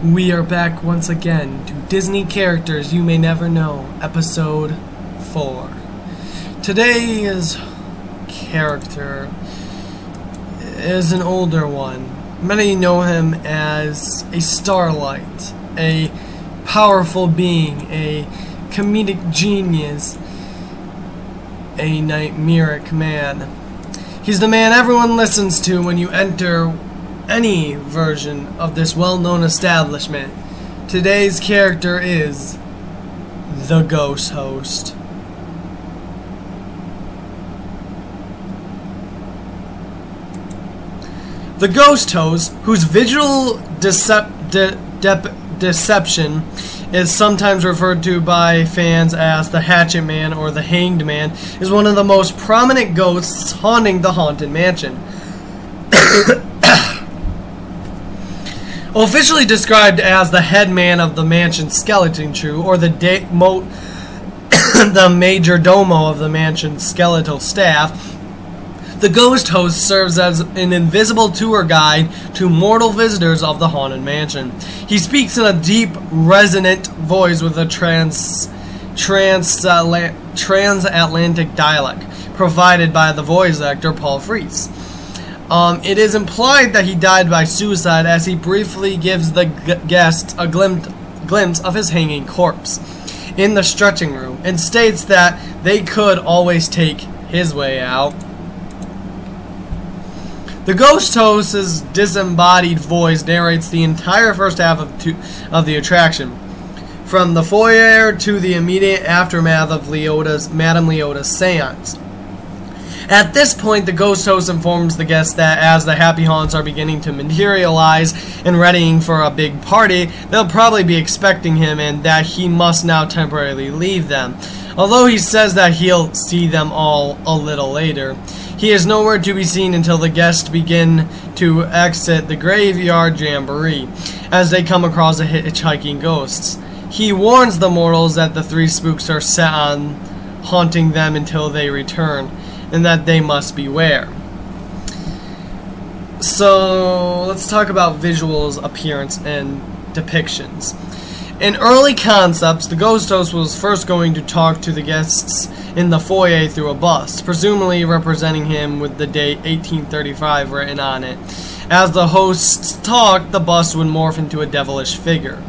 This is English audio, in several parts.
We are back once again to Disney Characters You May Never Know, Episode 4. Today's character is an older one. Many know him as a starlight, a powerful being, a comedic genius, a nightmaric man. He's the man everyone listens to when you enter any version of this well-known establishment. Today's character is the Ghost Host. The Ghost Host, whose visual deception is sometimes referred to by fans as the Hatchet Man or the Hanged Man, is one of the most prominent ghosts haunting the Haunted Mansion. Officially described as the head man of the mansion's skeleton crew, or the major domo of the mansion's skeletal staff, the Ghost Host serves as an invisible tour guide to mortal visitors of the Haunted Mansion. He speaks in a deep, resonant voice with a transatlantic dialect, provided by the voice actor Paul Frees. It is implied that he died by suicide, as he briefly gives the guests a glimpse of his hanging corpse in the stretching room, and states that they could always take his way out. The Ghost Host's disembodied voice narrates the entire first half of the attraction, from the foyer to the immediate aftermath of Madame Leota's seance. At this point, the Ghost Host informs the guests that as the happy haunts are beginning to materialize and readying for a big party, they'll probably be expecting him and that he must now temporarily leave them. Although he says that he'll see them all a little later, he is nowhere to be seen until the guests begin to exit the graveyard jamboree as they come across the hitchhiking ghosts. He warns the mortals that the three spooks are set on haunting them until they return, and that they must beware. So let's talk about visuals, appearance, and depictions. In early concepts, the Ghost Host was first going to talk to the guests in the foyer through a bust, presumably representing him with the date 1835 written on it. As the hosts talked, the bust would morph into a devilish figure.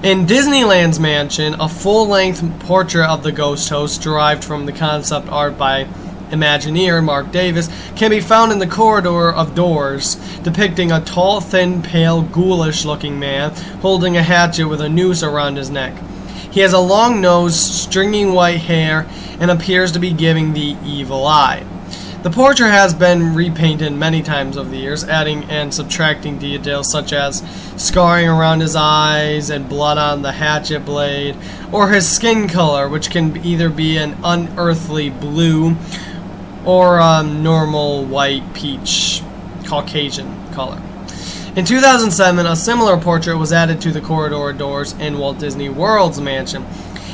In Disneyland's mansion, a full-length portrait of the Ghost Host, derived from the concept art by Imagineer Mark Davis, can be found in the corridor of doors, depicting a tall, thin, pale, ghoulish-looking man holding a hatchet with a noose around his neck. He has a long nose, stringy white hair, and appears to be giving the evil eye. The portrait has been repainted many times over the years, adding and subtracting details such as scarring around his eyes and blood on the hatchet blade, or his skin color, which can either be an unearthly blue or a normal white peach Caucasian color. In 2007, a similar portrait was added to the corridor doors in Walt Disney World's mansion,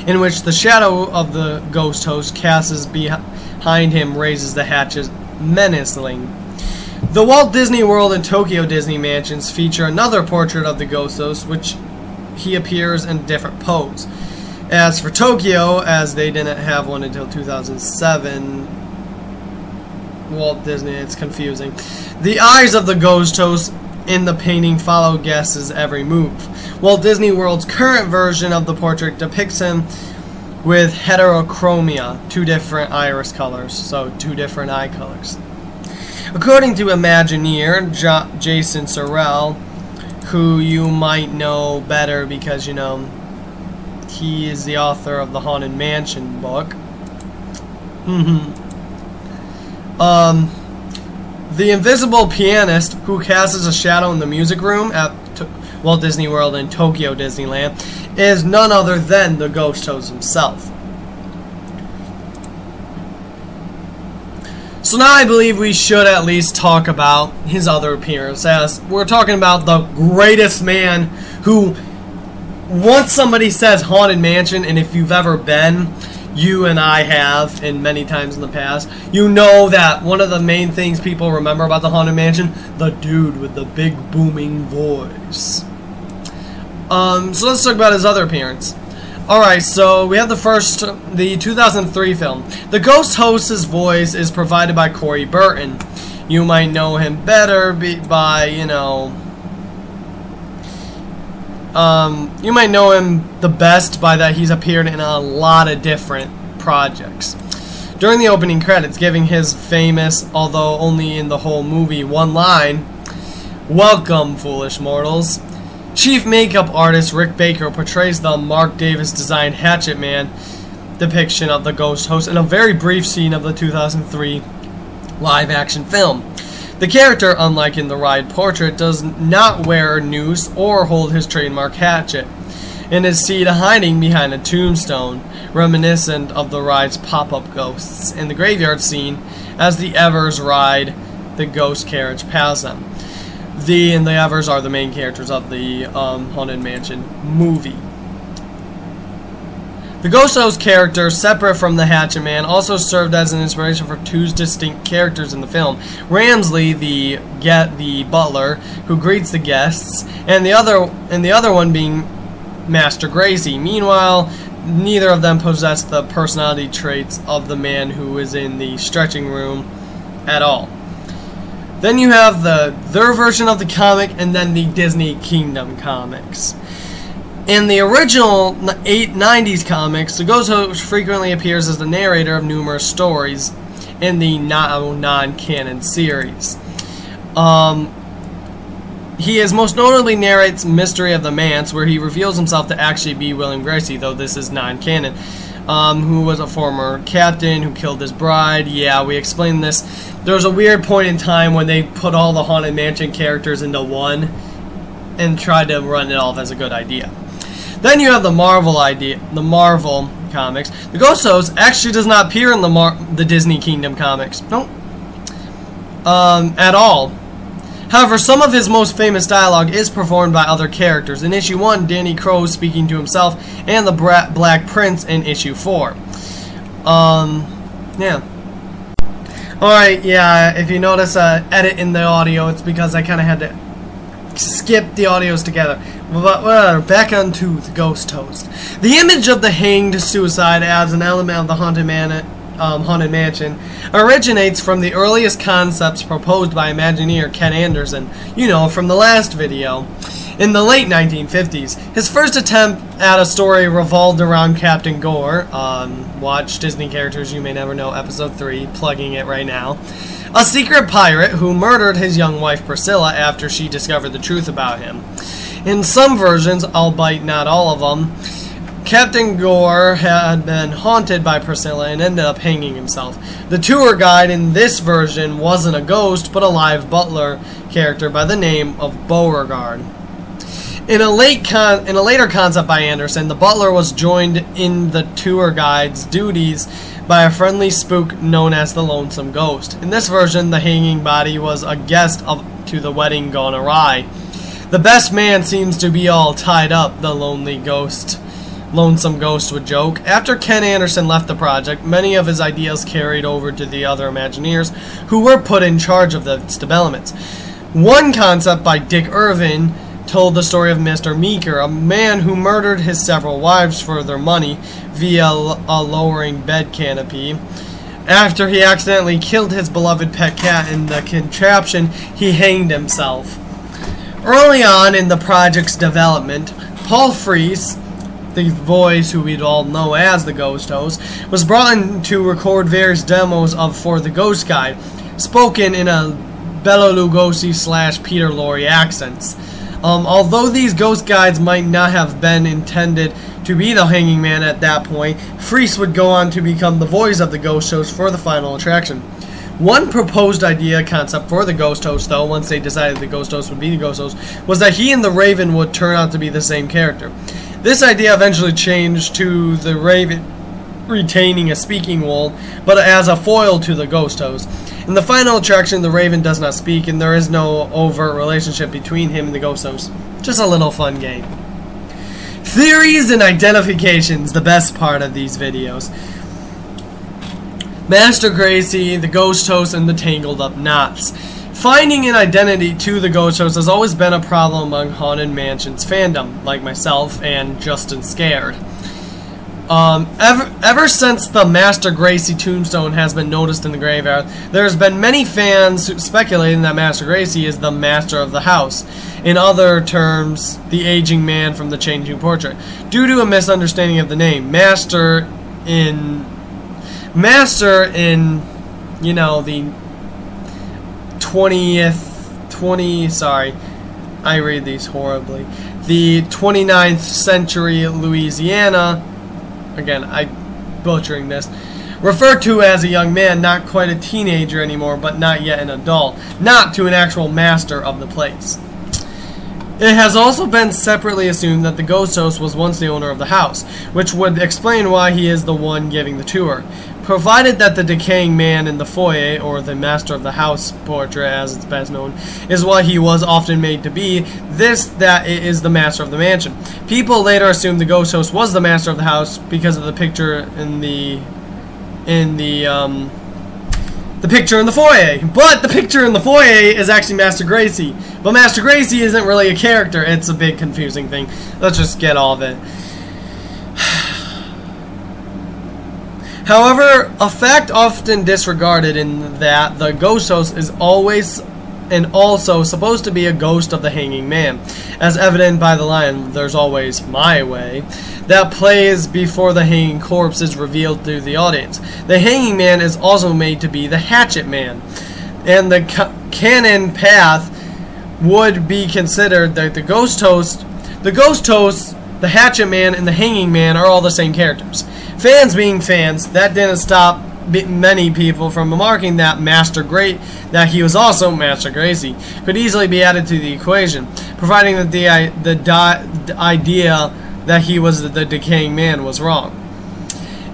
in which the shadow of the Ghost Host casts behind him raises the hatchet menacingly. The Walt Disney World and Tokyo Disney mansions feature another portrait of the Ghost Host, which he appears in a different pose. As for Tokyo, as they didn't have one until 2007, Walt Disney, it's confusing. The eyes of the Ghost Host in the painting follow guests' every move. Walt Disney World's current version of the portrait depicts him with heterochromia, two different iris colors, so two different eye colors. According to Imagineer Jason Sorrell, who you might know better because, you know, he is the author of the Haunted Mansion book. The invisible pianist who casts a shadow in the music room at Walt Disney World and Tokyo Disneyland is none other than the Ghost Host himself. So now I believe we should at least talk about his other appearance, as we're talking about the greatest man who, once somebody says Haunted Mansion, and if you've ever been, you and I have, and many times in the past, you know that one of the main things people remember about the Haunted Mansion, the dude with the big booming voice. So let's talk about his other appearance. Alright, so we have the 2003 film. The Ghost Host's voice is provided by Corey Burton. You might know him better by, you might know him the best by that he's appeared in a lot of different projects. During the opening credits, giving his famous, although only in the whole movie, one line, "Welcome, foolish mortals," Chief makeup artist Rick Baker portrays the Mark Davis-designed Hatchet Man depiction of the Ghost Host in a very brief scene of the 2003 live-action film. The character, unlike in the ride portrait, does not wear a noose or hold his trademark hatchet, and is seen hiding behind a tombstone, reminiscent of the ride's pop-up ghosts in the graveyard scene as the Evers ride the ghost carriage past them. The Evers are the main characters of the Haunted Mansion movie. The Ghost Host character, separate from the Hatchet Man, also served as an inspiration for two distinct characters in the film. Ramsley, the butler, who greets the guests, and the other one being Master Gracie. Meanwhile, neither of them possess the personality traits of the man who is in the stretching room at all. Then you have their version of the comic, and then the Disney Kingdom comics. In the original 90s comics, the Ghost Host frequently appears as the narrator of numerous stories in the non-canon series. He is most notably narrates Mystery of the Manse, where he reveals himself to actually be William Gracie, though this is non-canon, who was a former captain who killed his bride. Yeah, we explained this. There was a weird point in time when they put all the Haunted Mansion characters into one and tried to run it off as a good idea. Then you have the Marvel comics. The Ghost Host actually does not appear in the Disney Kingdom comics. Nope. At all. However, some of his most famous dialogue is performed by other characters. In issue 1, Danny Crow speaking to himself, and the Black Prince in issue 4. Yeah. Alright, yeah, if you notice a edit in the audio, it's because I kind of had to skip the audios together. But whatever, back onto the Ghost Host. The image of the hanged suicide as an element of the Haunted Mansion originates from the earliest concepts proposed by Imagineer Ken Anderson, you know, from the last video, in the late 1950s. His first attempt at a story revolved around Captain Gore. Watch Disney Characters You May Never Know, Episode 3, plugging it right now. A secret pirate who murdered his young wife Priscilla after she discovered the truth about him. In some versions, albeit not all of them, Captain Gore had been haunted by Priscilla and ended up hanging himself. The tour guide in this version wasn't a ghost, but a live butler character by the name of Beauregard. In a later concept by Anderson, the butler was joined in the tour guide's duties by a friendly spook known as the Lonesome Ghost. In this version, the hanging body was a guest to the wedding gone awry. The best man seems to be all tied up, the Lonesome Ghost would joke. After Ken Anderson left the project, many of his ideas carried over to the other Imagineers, who were put in charge of its developments. One concept by Dick Irvin told the story of Mr. Meeker, a man who murdered his several wives for their money via a lowering bed canopy. After he accidentally killed his beloved pet cat in the contraption, he hanged himself. Early on in the project's development, Paul Frees, the voice who we'd all know as the Ghost Host, was brought in to record various demos for the Ghost Guide, spoken in a Bela Lugosi / Peter Lorre accents. Although these Ghost Guides might not have been intended to be the Hanging Man at that point, Freese would go on to become the voice of the Ghost Host for the final attraction. One proposed concept for the Ghost Host, though, once they decided the Ghost Host would be the Ghost Host, was that he and the Raven would turn out to be the same character. This idea eventually changed to the Raven retaining a speaking role, but as a foil to the Ghost Host. In the final attraction, the Raven does not speak, and there is no overt relationship between him and the Ghost Host. Just a little fun game. Theories and identifications, the best part of these videos. Master Gracie, the Ghost Host, and the Tangled Up Knots. Finding an identity to the ghost host has always been a problem among Haunted Mansion's fandom, like myself and Justin Scared. Ever since the Master Gracie tombstone has been noticed in the graveyard, there's been many fans speculating that Master Gracie is the master of the house. In other terms, the aging man from the changing portrait. Due to a misunderstanding of the name, Master in, you know, the 29th century Louisiana, again, I'm butchering this, referred to as a young man, not quite a teenager anymore, but not yet an adult, not to an actual master of the place. It has also been separately assumed that the ghost host was once the owner of the house, which would explain why he is the one giving the tour. Provided that the decaying man in the foyer, or the master of the house portrait as it's best known, is what he was often made to be, that it is the master of the mansion. People later assumed the ghost host was the master of the house because of the picture in the picture in the foyer. But the picture in the foyer is actually Master Gracie. But Master Gracie isn't really a character. It's a big confusing thing. Let's just get all of it. However, a fact often disregarded in that the ghost host is always and also supposed to be a ghost of the hanging man, as evident by the line, "There's always my way," that plays before the hanging corpse is revealed to the audience. The hanging man is also made to be the hatchet man, and the canon path would be considered that the ghost host, the hatchet man, and the hanging man are all the same characters. Fans being fans, that didn't stop many people from remarking that that he was also Master Gracie could easily be added to the equation, providing that the idea that he was the decaying man was wrong.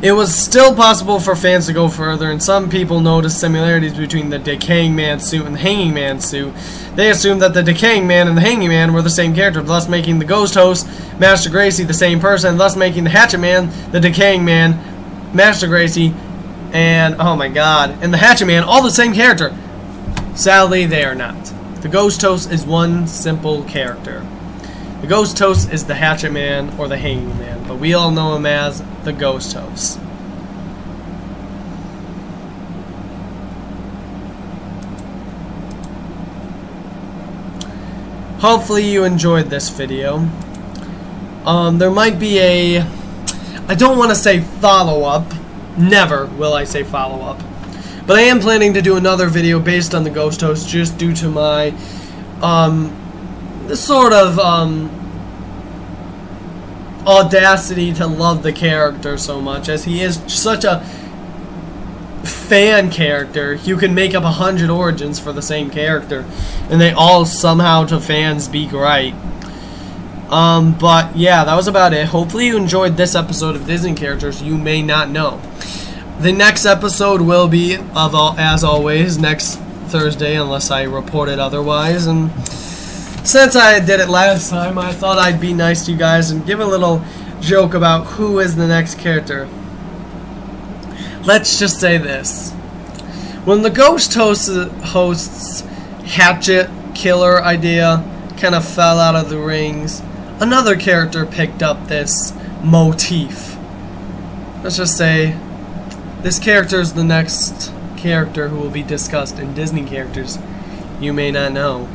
It was still possible for fans to go further, and some people noticed similarities between the decaying man suit and the hanging man suit. They assumed that the decaying man and the hanging man were the same character, thus making the ghost host, Master Gracie, the same person, thus making the hatchet man, the decaying man, Master Gracie, and, oh my god, and the hatchet man, all the same character. Sadly, they are not. The ghost host is one simple character. The ghost host is the hatchet man or the hanging man, but we all know him as the ghost host. Hopefully you enjoyed this video. There might be a, I don't want to say follow-up, never will I say follow-up, but I am planning to do another video based on the ghost host just due to my sort of audacity to love the character so much, as he is such a fan character. You can make up 100 origins for the same character, and they all somehow to fans speak right. But yeah, that was about it. Hopefully you enjoyed this episode of Disney Characters You May Not Know. The next episode will be, as always, next Thursday, unless I report it otherwise. And since I did it last time, I thought I'd be nice to you guys and give a little joke about who is the next character. Let's just say this. When the ghost host's hatchet killer idea kind of fell out of the rings, another character picked up this motif. Let's just say this character is the next character who will be discussed in Disney Characters You May Not Know.